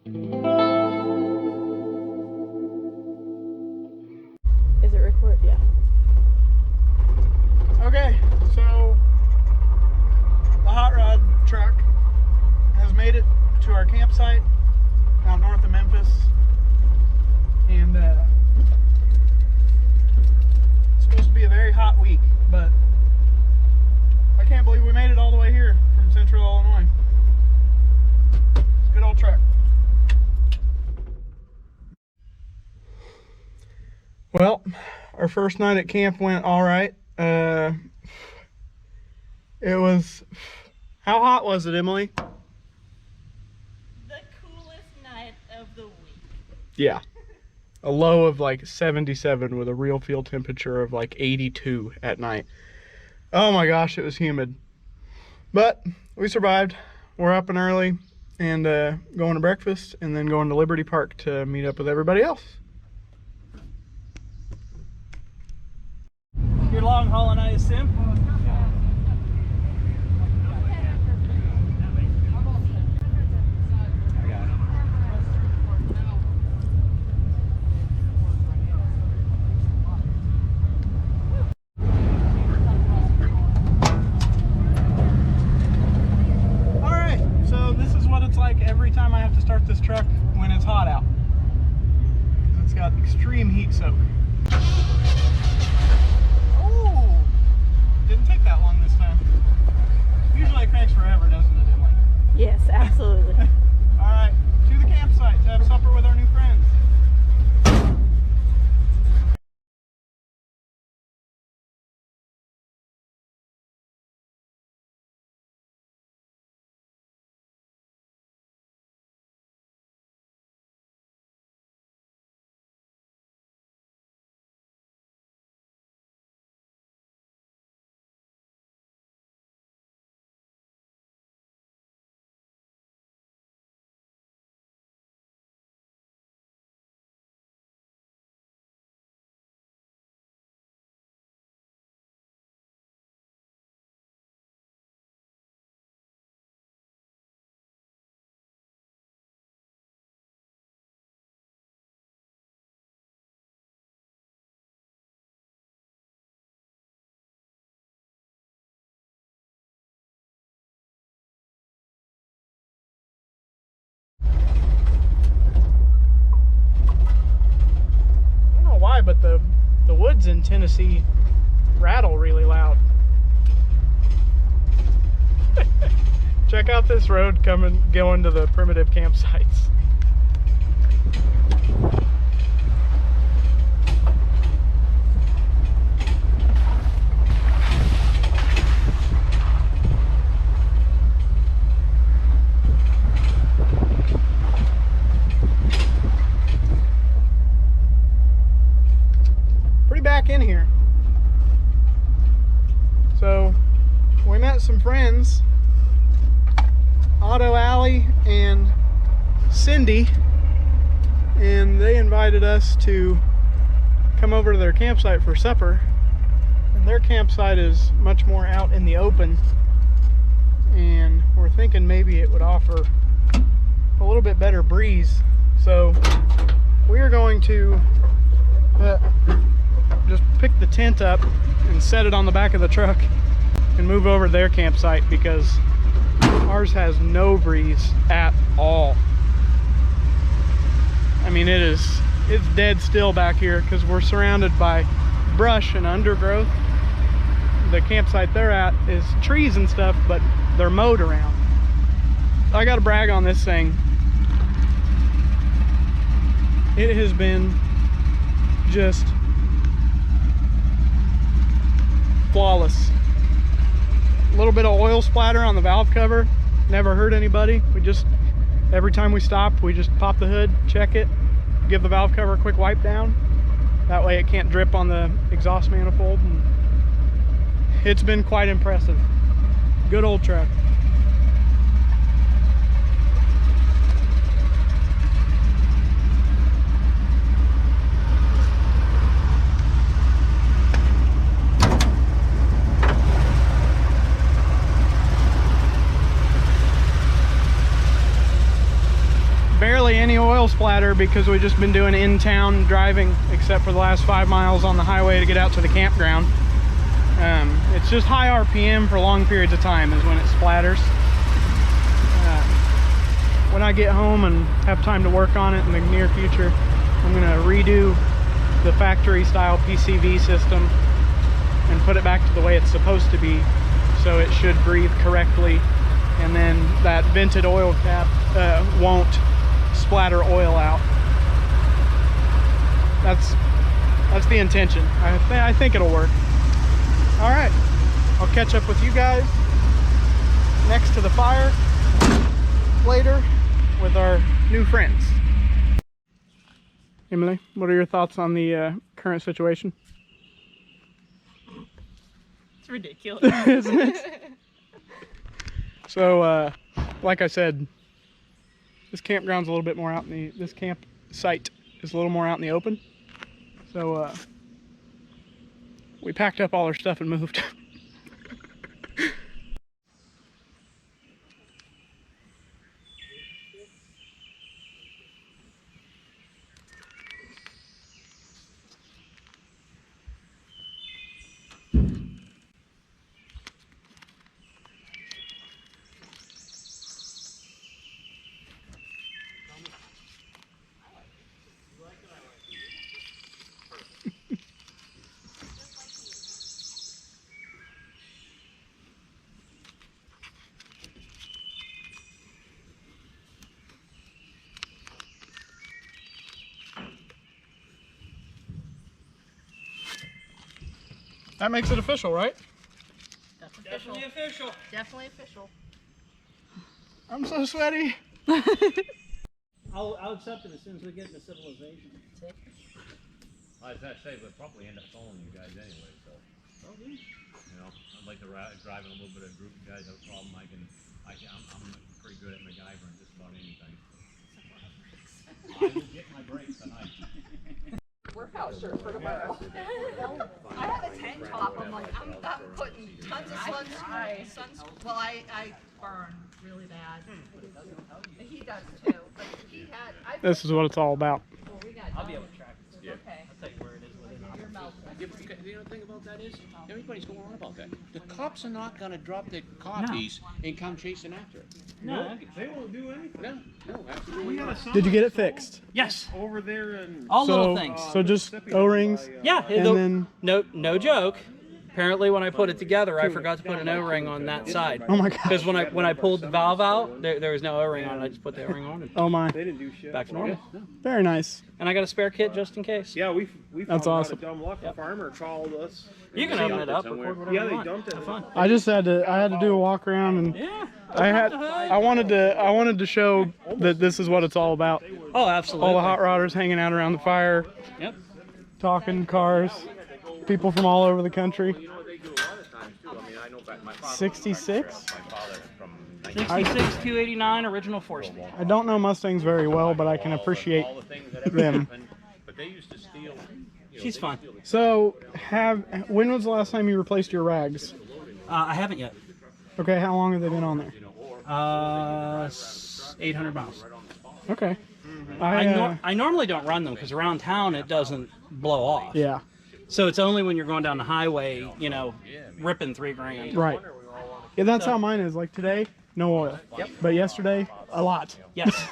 Is it record? Yeah. Okay, so the hot rod truck has made it to our campsite out north of Memphis, and it's supposed to be a very hot week, but I can't believe we made it all the way here from Central Illinois. It's a good old truck. Well, our first night at camp went all right. It was, how hot was it, Emily? The coolest night of the week. Yeah. A low of like 77 with a real field temperature of like 82 at night. Oh my gosh, it was humid. But we survived. We're up and early and going to breakfast and then going to Liberty Park to meet up with everybody else. You're long hauling, I assume? Alright, so this is what it's like every time I have to start this truck when it's hot out. It's got extreme heat soak. Didn't take that long this time. Usually it cranks forever, doesn't it, Emily? Yes, absolutely. Alright, to the campsite to have supper with our new friends. But the woods in Tennessee rattle really loud. Check out this road going to the primitive campsites. Back in here. So we met some friends, Otto, Allie, and Cindy, and they invited us to come over to their campsite for supper. And their campsite is much more out in the open, and we're thinking maybe it would offer a little bit better breeze. So we are going to just pick the tent up and set it on the back of the truck and move over to their campsite because ours has no breeze at all. I mean, it's dead still back here because we're surrounded by brush and undergrowth. The campsite they're at is trees and stuff, but they're mowed around. I gotta brag on this thing. It has been just flawless. A little bit of oil splatter on the valve cover, never hurt anybody. Every time we stop, we just pop the hood, check it, give the valve cover a quick wipe down. That way it can't drip on the exhaust manifold. And it's been quite impressive. Good old truck. barely oil splatter because we've just been doing in-town driving, except for the last 5 miles on the highway to get out to the campground. It's just high RPM for long periods of time is when it splatters. When I get home and have time to work on it in the near future, I'm gonna redo the factory style PCV system and put it back to the way it's supposed to be, so it should breathe correctly, and then that vented oil cap won't splatter oil out. That's the intention. I think it'll work. All right, I'll catch up with you guys next to the fire later with our new friends. Emily, what are your thoughts on the current situation? It's ridiculous. Isn't it? So, like I said, this campground's a little bit more out in the, this campsite is a little more out in the open. So, we packed up all our stuff and moved. That makes it official, right? That's official. Definitely official. Definitely official. I'm so sweaty. I'll accept it as soon as we get into civilization. I say we'll probably end up following you guys anyway, so. You know, I'd like to drive in a little bit of group. You guys have a problem, I'm pretty good at MacGyvering just about anything. I will get my brakes tonight. Workout shirt for tomorrow. I have a tank top. I'm like, I'm putting tons of sunscreen. Well, I burn really bad. He does too. But he had. This is what it's all about. Well, we got I'll be able to track it. Yeah. Okay. I'll tell you where it is within Your mouth. Yeah, but the other thing about that is, everybody's going on about that. The cops are not gonna drop their copies and come chasing after it. No. They won't do anything. No, absolutely not. Did you get it fixed? Yes. Over there and All little things. So just O-rings. Yeah. And then No joke. Apparently, when I put it together, I forgot to put an O-ring on that side. oh my god. Because when I pulled the valve out, there was no O-ring on it. I just put the O-ring on and Oh my. they didn't do shit. back to normal. Very nice. And I got a spare kit just in case. Yeah, we That's found awesome. out a dumb luck. A farmer called us. You can open it up, record whatever Yeah, you they want. dumped it. Have fun. I had to do a walk around, and Yeah. I wanted to show that this is what it's all about. Oh, absolutely. All the hot rodders hanging out around the fire, Yep. talking cars, people from all over the country. You know what they do a lot of times too? I mean, I know back my father. 66? My father from 66 289 original 4-speed. I don't know Mustangs very well, but I can appreciate all the things that ever them. happened, but they used to steal. She's fine. So, when was the last time you replaced your rags? I haven't yet. Okay, how long have they been on there? 800 miles. Okay. I normally don't run them because around town it doesn't blow off. Yeah, So it's only when you're going down the highway, you know, ripping $3 grand. right. Yeah, that's how mine is. Like today, no oil. Yep. But yesterday, a lot. Yes.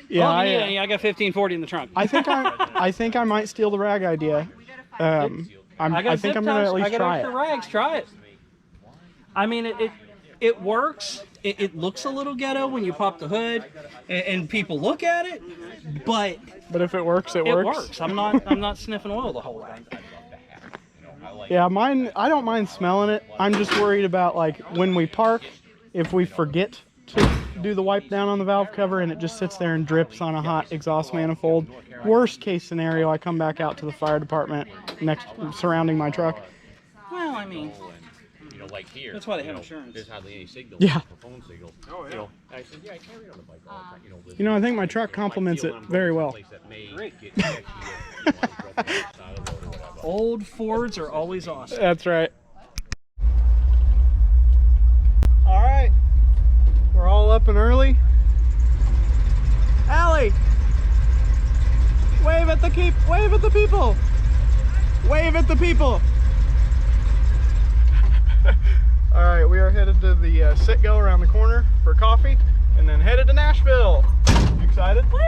Yeah, Well, I got 1540 in the trunk. I think I might steal the rag idea. I think I'm gonna at least try extra it. rags. Try it. I mean, it works. It looks a little ghetto when you pop the hood, and people look at it, but But if it works, it it works. works. I'm not sniffing oil the whole way. Yeah, mine. I don't mind smelling it. I'm just worried about like when we park, if we forget to do the wipe down on the valve cover and it just sits there and drips on a hot exhaust manifold. Worst case scenario, I come back out to the fire department surrounding my truck. Well, I mean, You know, like here. That's why they have you know, insurance. There's hardly any signal. Yeah. For phone signal. Oh, yeah. You know, and I said, yeah, I carry it on the bike all the time. You know, I think my truck complements it very well. old Fords are always awesome. That's right. All right, we're all up and early. Allie, Wave at the people. Wave at the people. All right, we are headed to the sit-go around the corner for coffee, and then headed to Nashville. You excited? Woo!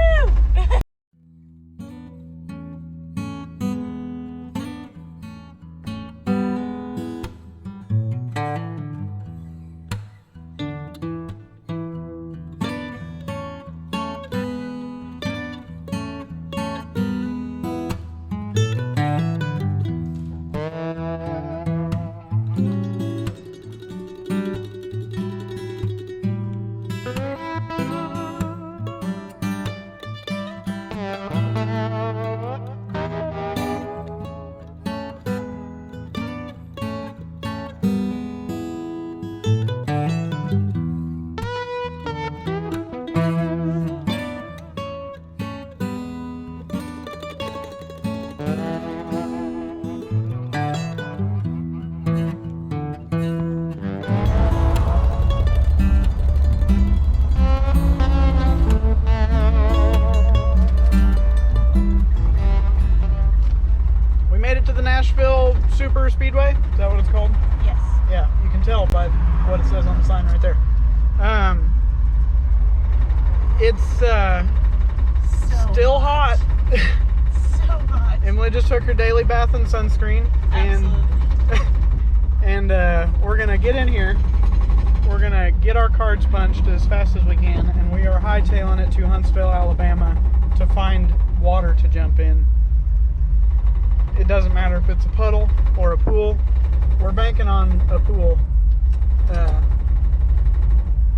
Nashville Super Speedway, is that what it's called? Yes. Yeah, you can tell by what it says on the sign right there. It's still hot. So hot. Emily just took her daily bath and sunscreen, and we're gonna get in here. We're gonna get our cards punched as fast as we can, and we are hightailing it to Huntsville, Alabama, to find water to jump in. It doesn't matter if it's a puddle or a pool. We're banking on a pool.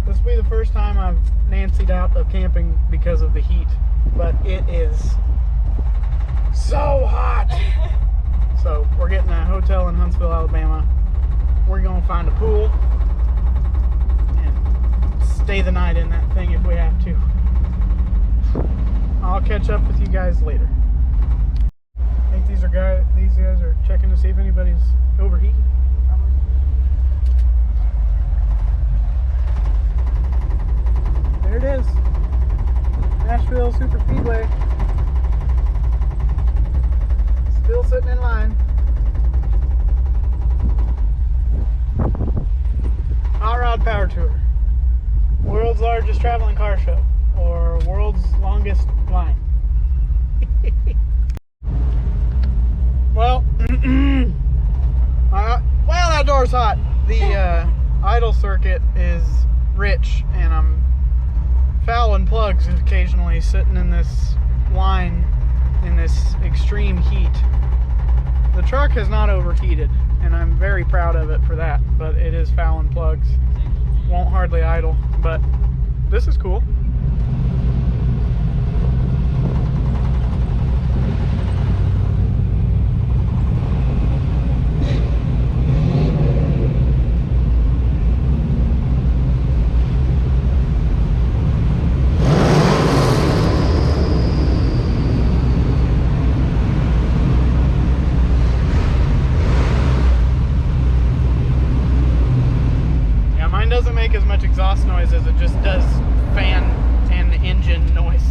This will be the first time I've Nancied out of camping because of the heat, but it is so hot. So we're getting a hotel in Huntsville, Alabama. We're gonna find a pool and stay the night in that thing if we have to. I'll catch up with you guys later. I think these guys are checking to see if anybody's overheating. There it is. Nashville Super Speedway. Still sitting in line. Hot Rod Power Tour. World's largest traveling car show. Or world's longest line. Well, that door's hot. The idle circuit is rich, and I'm fouling plugs occasionally sitting in this line in this extreme heat. The truck has not overheated, and I'm very proud of it for that, but it is fouling plugs. Won't hardly idle, but this is cool. Doesn't make as much exhaust noise as it just does fan and engine noise.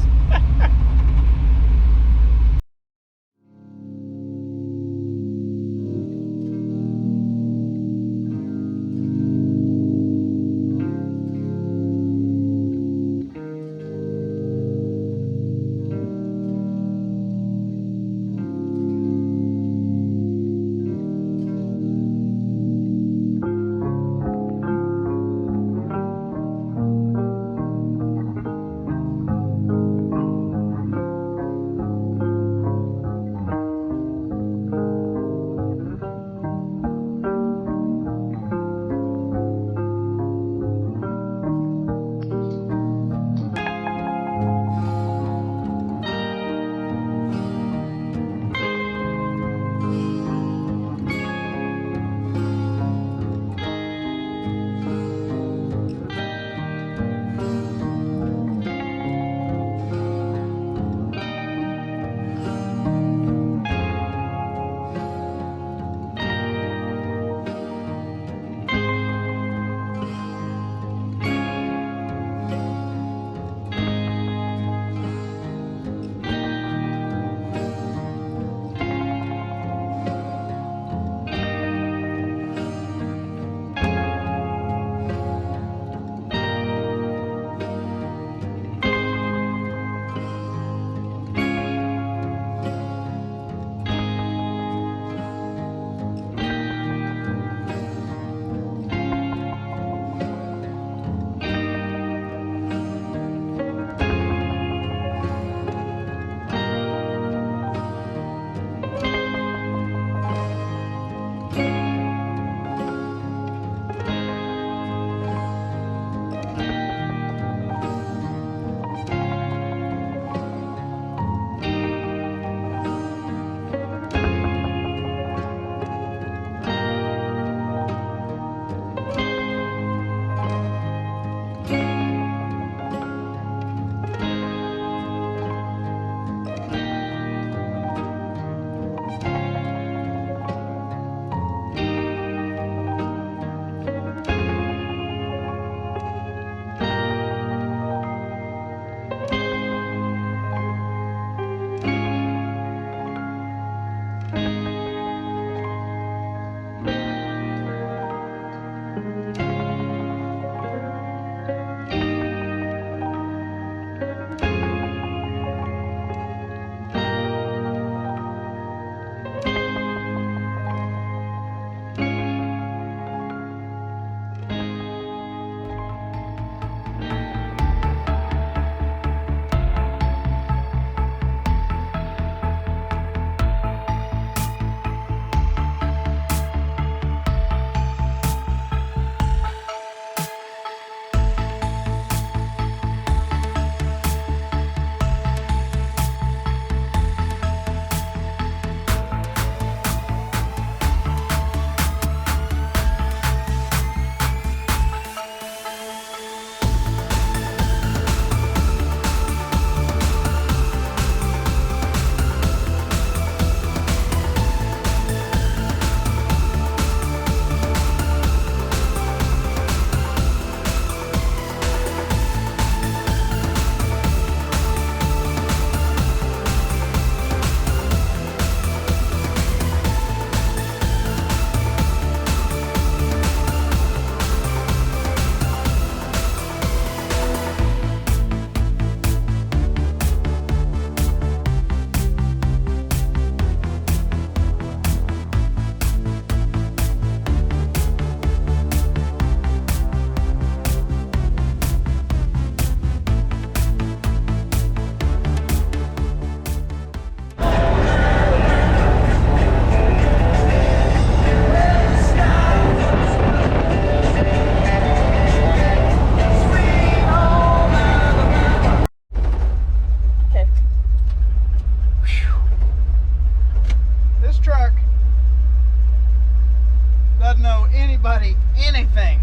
Anything.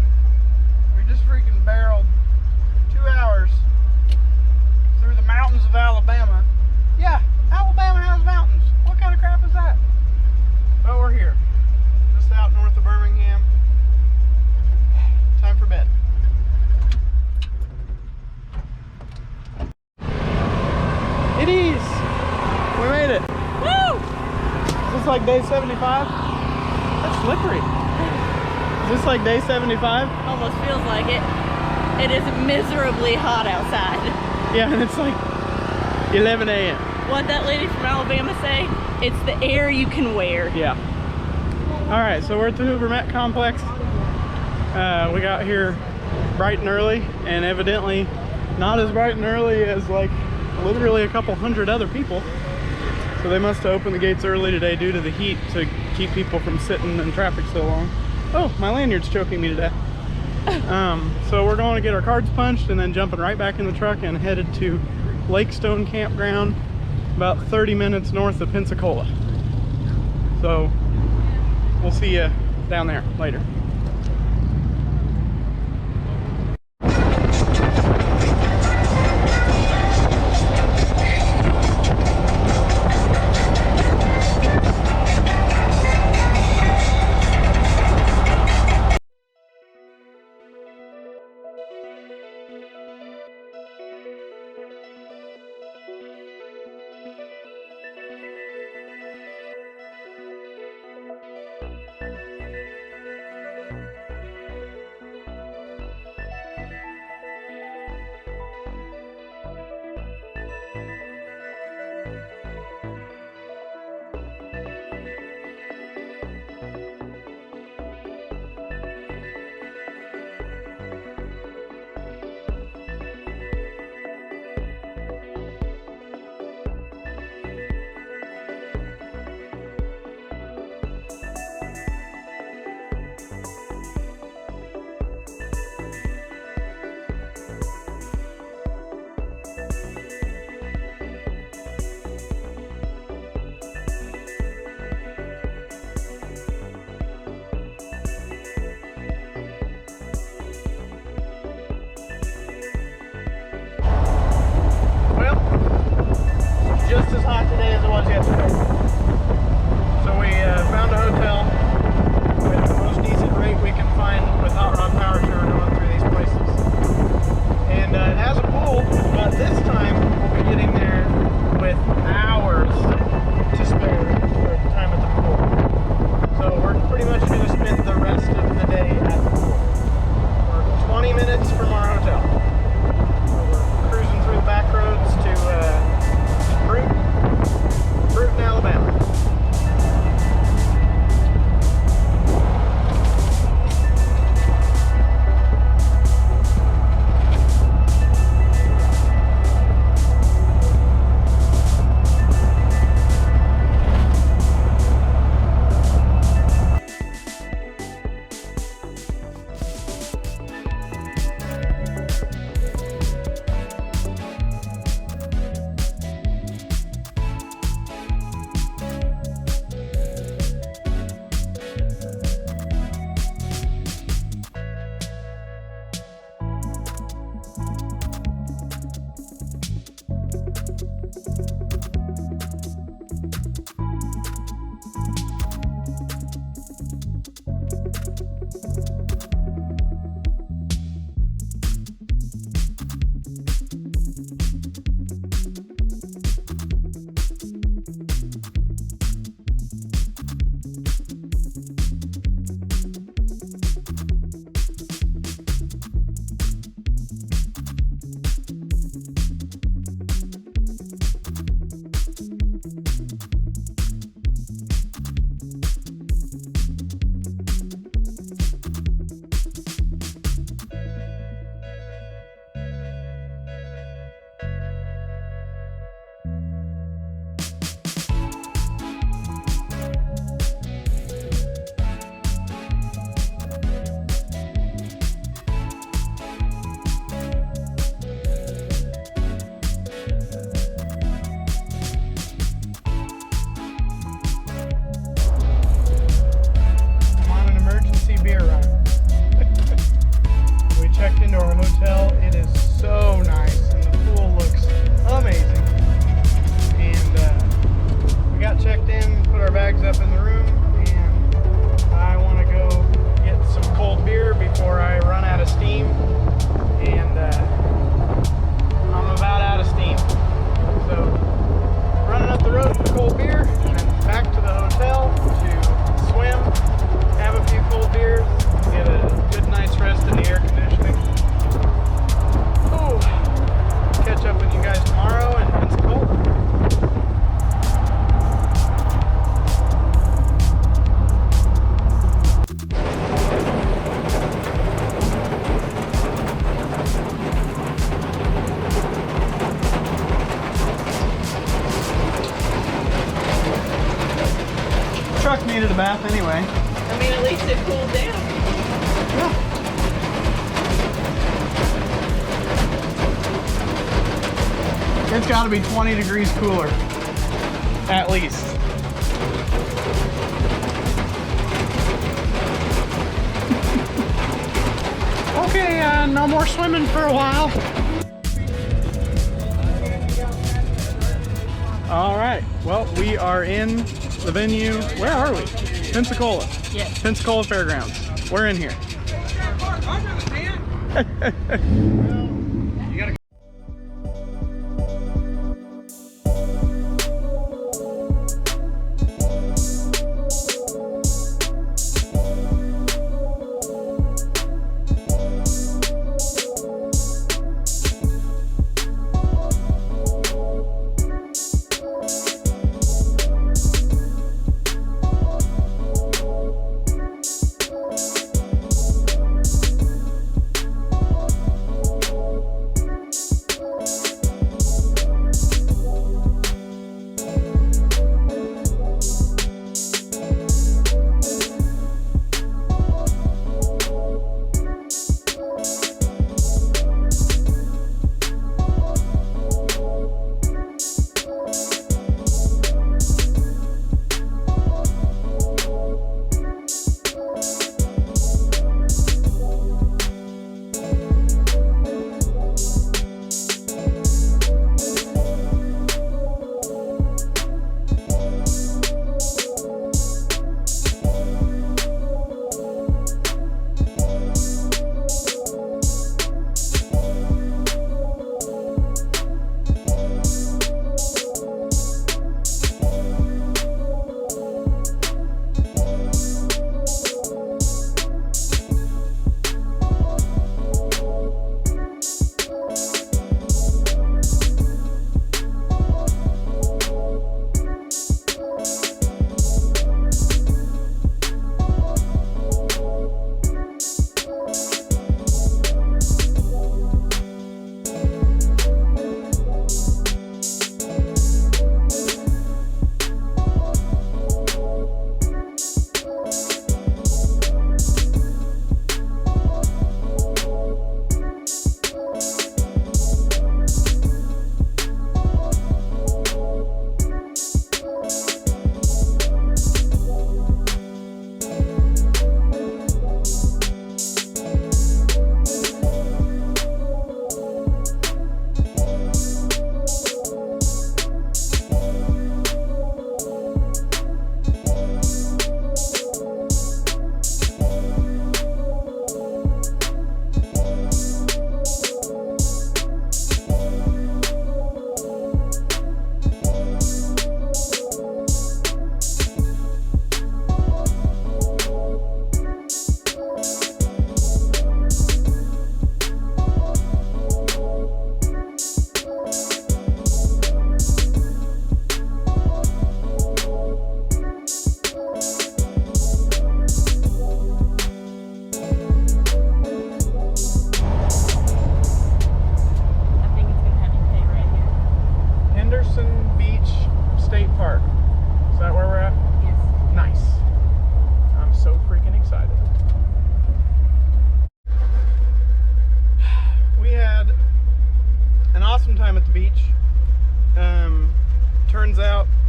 We just freaking barreled 2 hours through the mountains of Alabama. Yeah, Alabama has mountains. What kind of crap is that? But we're here, just out north of Birmingham. Time for bed. It is. We made it. Woo! Is this like day 75? That's slippery. Is this like day 75? Almost feels like it. It is miserably hot outside. Yeah, and it's like 11 a.m. What'd that lady from Alabama say? It's the air you can wear. Yeah. All right, so we're at the Hoover Met Complex. We got here bright and early, and evidently not as bright and early as like literally a couple hundred other people. So they must have opened the gates early today due to the heat to keep people from sitting in traffic so long. Oh, my lanyard's choking me to death. So we're going to get our cards punched and then jumping right back in the truck and headed to Lake Stone Campground, about 30 minutes north of Pensacola. So we'll see you down there later. Just as hot today as it was yesterday. So we found a hotel with the most decent rate we can find with Hot Rod Power Tour going through these places. And it has a pool, but this time we'll be getting there with hours to spare for time at the pool. truck needed a bath anyway. I mean, at least it cooled down. Yeah. It's got to be 20 degrees cooler, at least. Okay, no more swimming for a while. All right, well, we are in the venue. Where are we? Pensacola. Yes. Pensacola Fairgrounds. We're in here.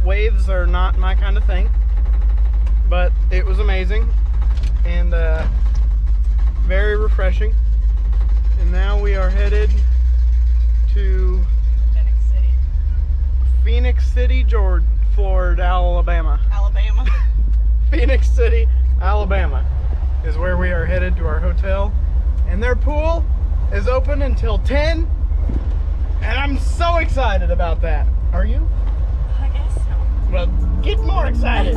waves are not my kind of thing, but it was amazing and very refreshing. And now we are headed to Phoenix City, Georgia, Florida, Alabama. Phoenix City, Alabama is where we are headed to our hotel. And their pool is open until 10. And I'm so excited about that. Are you? I guess so. Well, get more excited.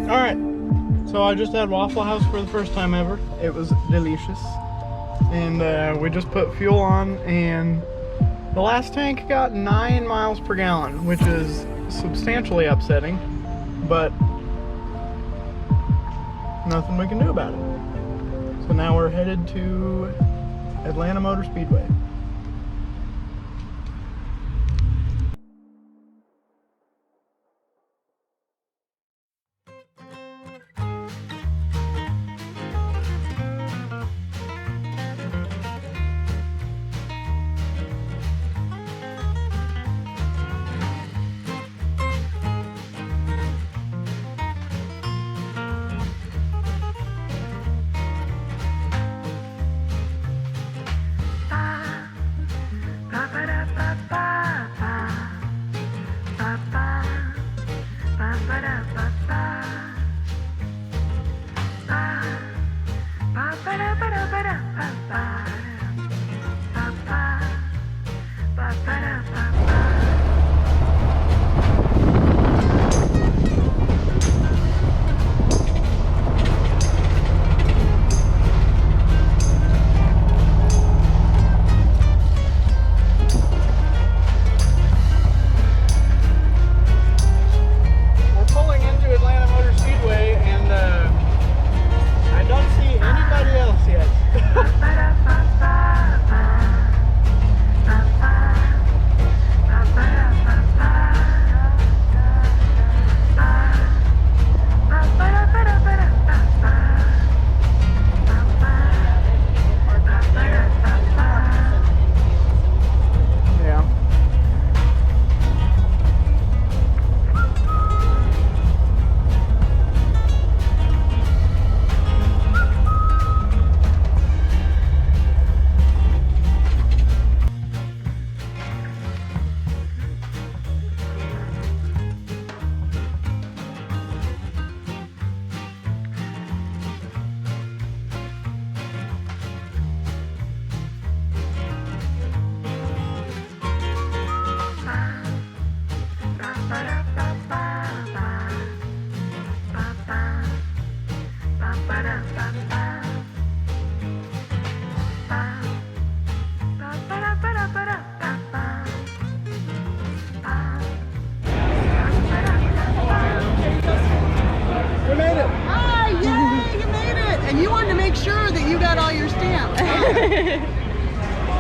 Alright, so I just had Waffle House for the first time ever. It was delicious. And we just put fuel on, and the last tank got 9 miles per gallon, which is substantially upsetting, but nothing we can do about it. So now we're headed to Atlanta Motor Speedway.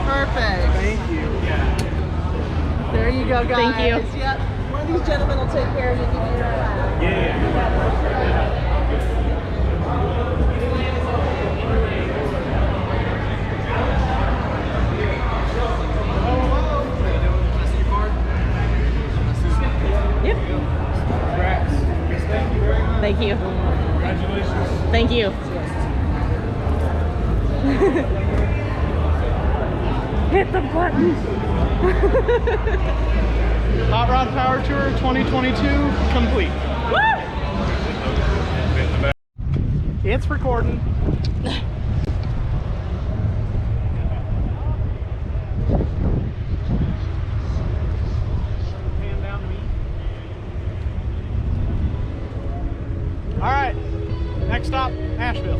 Perfect. Thank you. There you go, guys. Thank you. Yep. One of these gentlemen will take care of you. Give you your Yep. Thank you. Congratulations. Thank you. Hit the button. Hot Rod Power Tour 2022 complete. Woo! It's recording. All right, next stop, Nashville.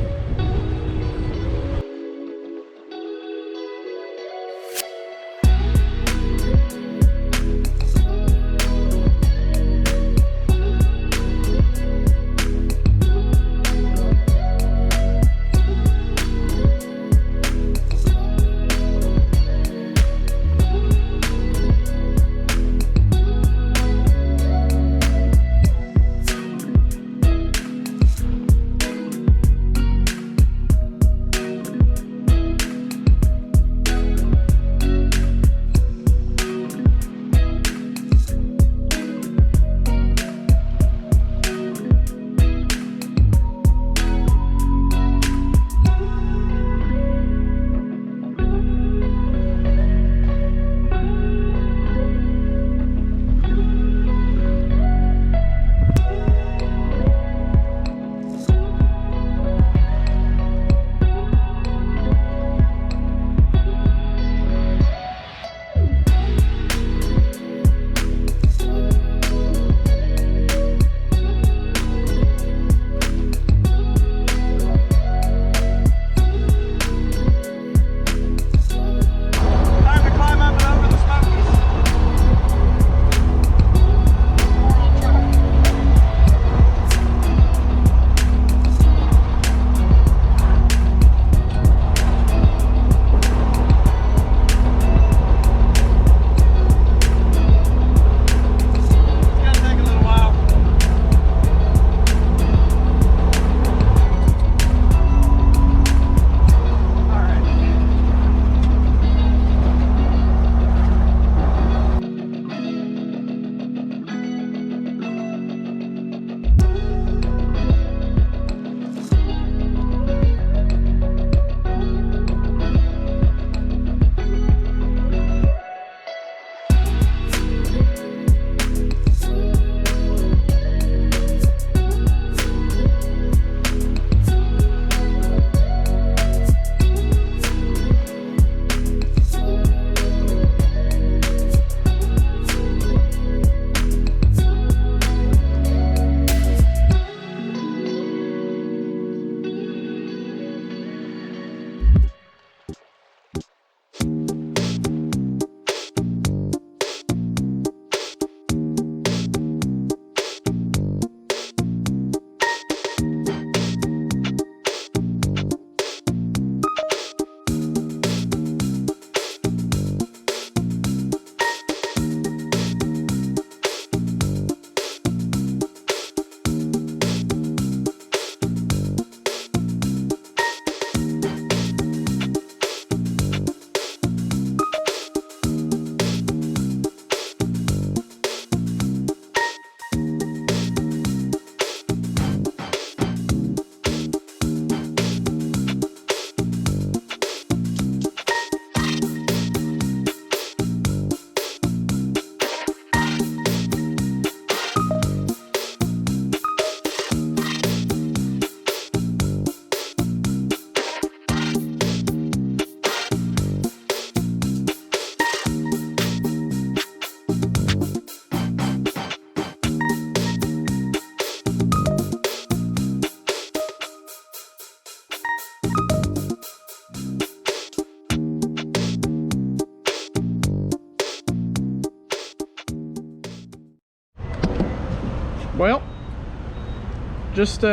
just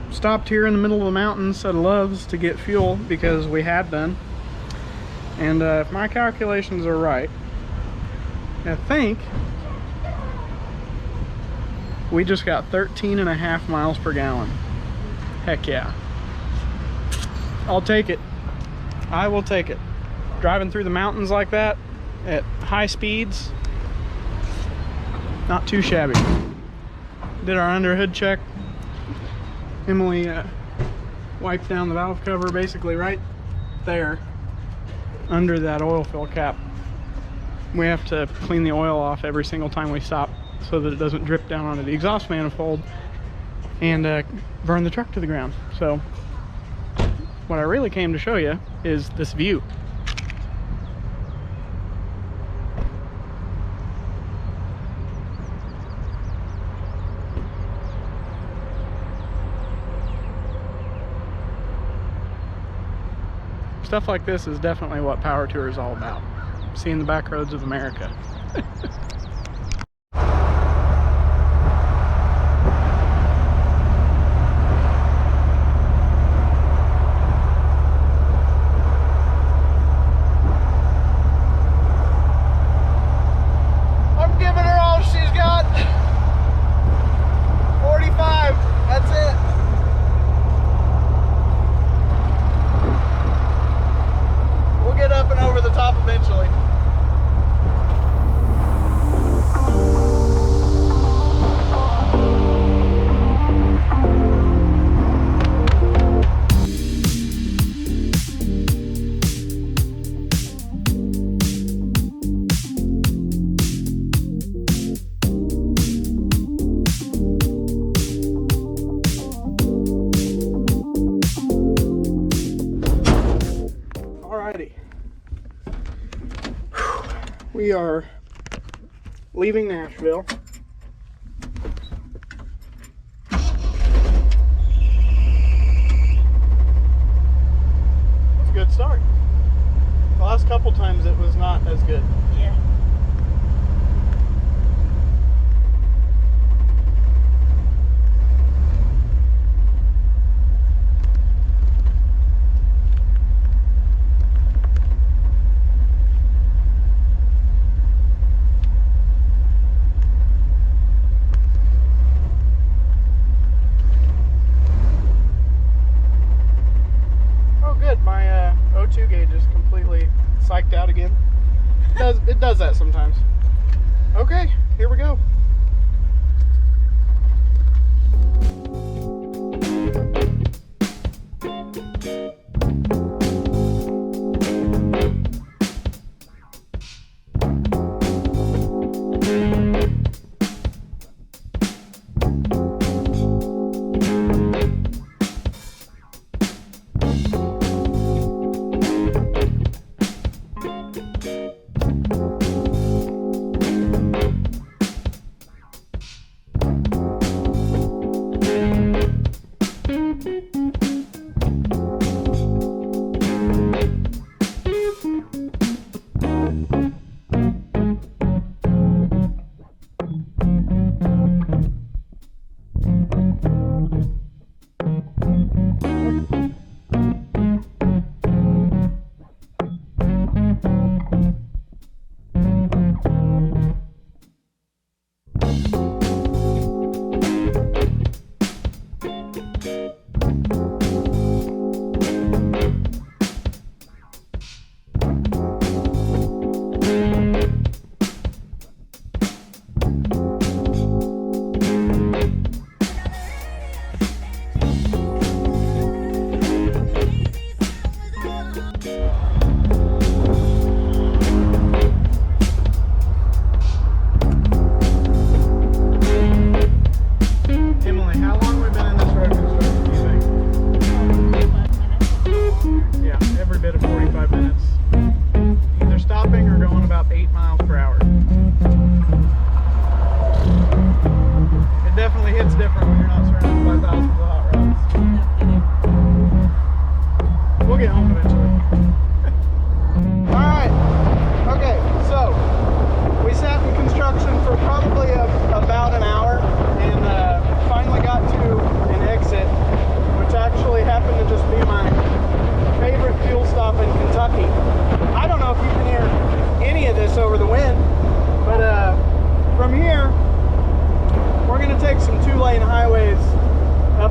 stopped here in the middle of the mountains at Love's to get fuel because we had none. And if my calculations are right, I think we just got 13.5 miles per gallon. Heck yeah. I'll take it. I will take it. Driving through the mountains like that at high speeds, not too shabby. Did our under hood check. Emily wiped down the valve cover basically right there under that oil fill cap. We have to clean the oil off every single time we stop so that it doesn't drip down onto the exhaust manifold and burn the truck to the ground. So what I really came to show you is this view. Stuff like this is definitely what Power Tour is all about. Seeing the back roads of America. I'm giving her all she's got. 45, that's it. We'll get up and over the top eventually. Alrighty. We are leaving Nashville. It's a good start. The last couple times it was not as good. Yeah. My O2 gauge is completely psyched out again. It does that sometimes. Okay, here we go.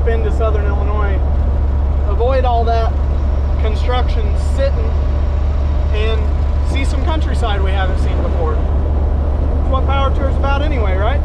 up into southern Illinois, avoid all that construction, sitting and see some countryside we haven't seen before. That's what Power Tour's about anyway, right?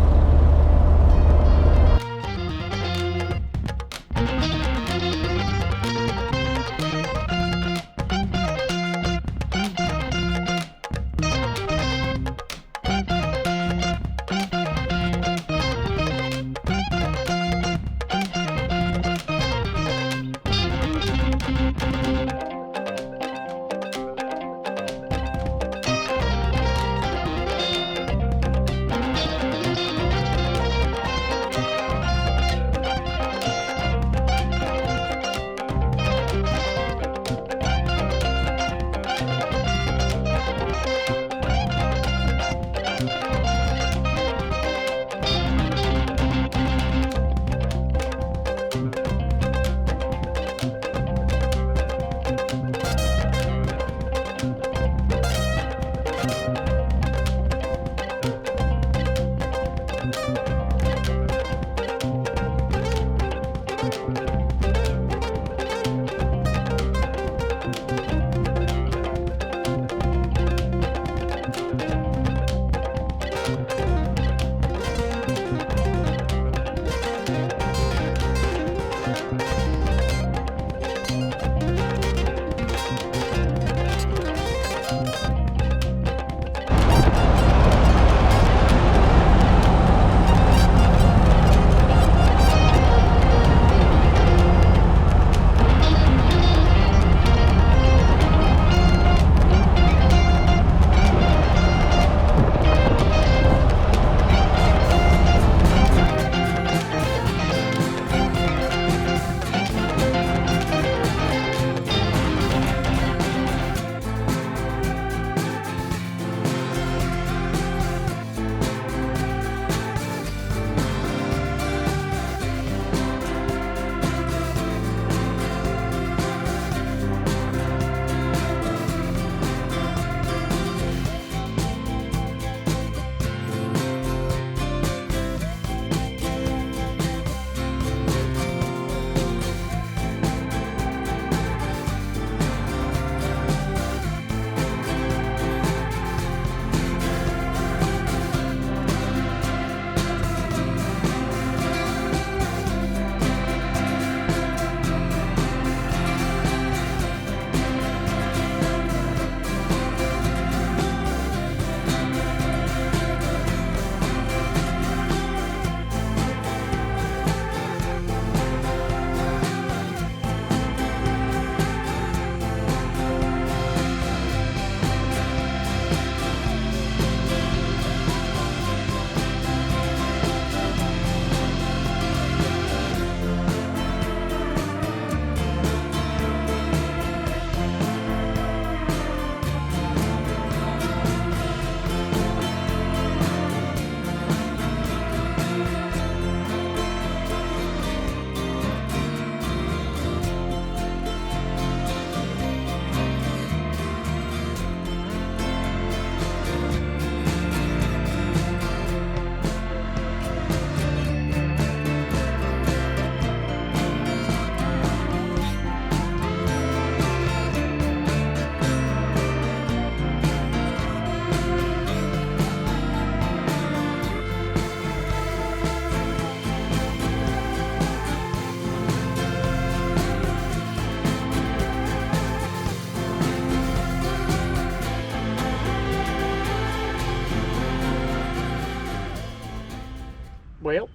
Well,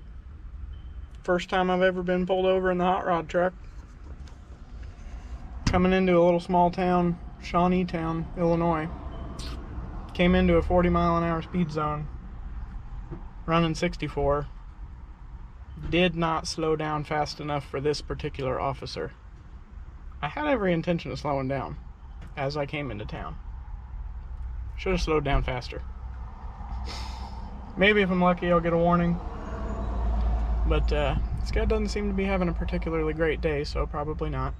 first time I've ever been pulled over in the hot rod truck. Coming into a little small town, Shawneetown, Illinois. Came into a 40-mile-an-hour speed zone, running 64. Did not slow down fast enough for this particular officer. I had every intention of slowing down as I came into town. Should have slowed down faster. Maybe if I'm lucky I'll get a warning. But this guy doesn't seem to be having a particularly great day, so probably not.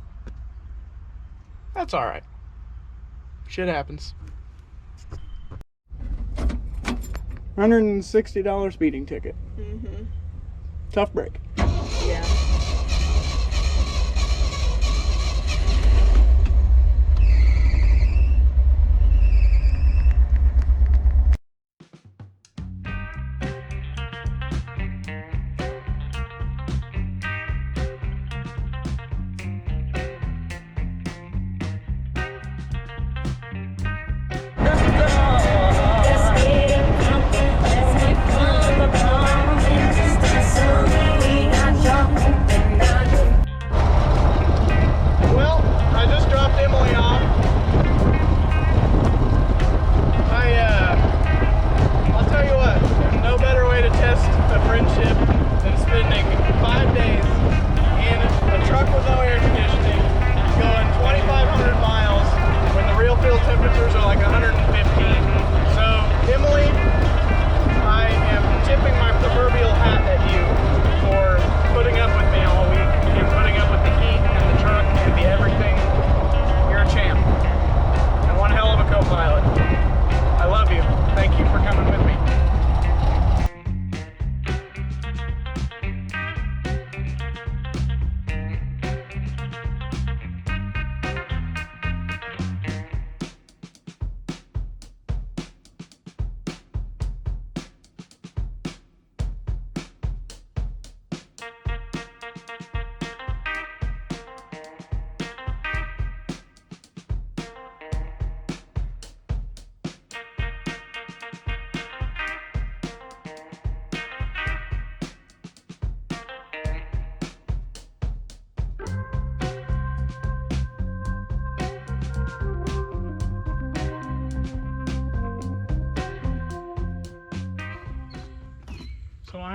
That's alright. Shit happens. $160 speeding ticket. Mm-hmm. Tough break. Yeah.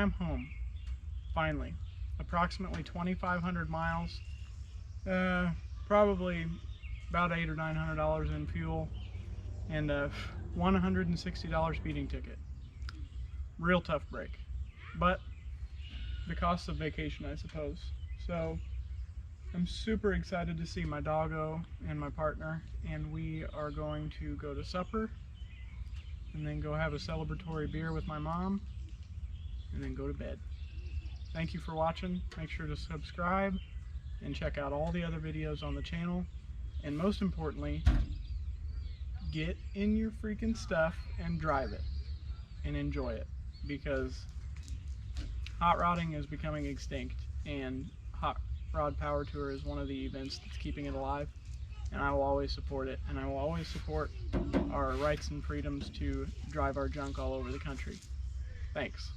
I'm home, finally. Approximately 2,500 miles, probably about $800 or $900 in fuel, and a $160 speeding ticket. Real tough break, but the cost of vacation, I suppose. So I'm super excited to see my doggo and my partner, and we are going to go to supper and then go have a celebratory beer with my mom and then go to bed. Thank you for watching. Make sure to subscribe and check out all the other videos on the channel, and most importantly, get in your freaking stuff and drive it and enjoy it, because hot rodding is becoming extinct, and Hot Rod Power Tour is one of the events that's keeping it alive, and I will always support it, and I will always support our rights and freedoms to drive our junk all over the country. Thanks.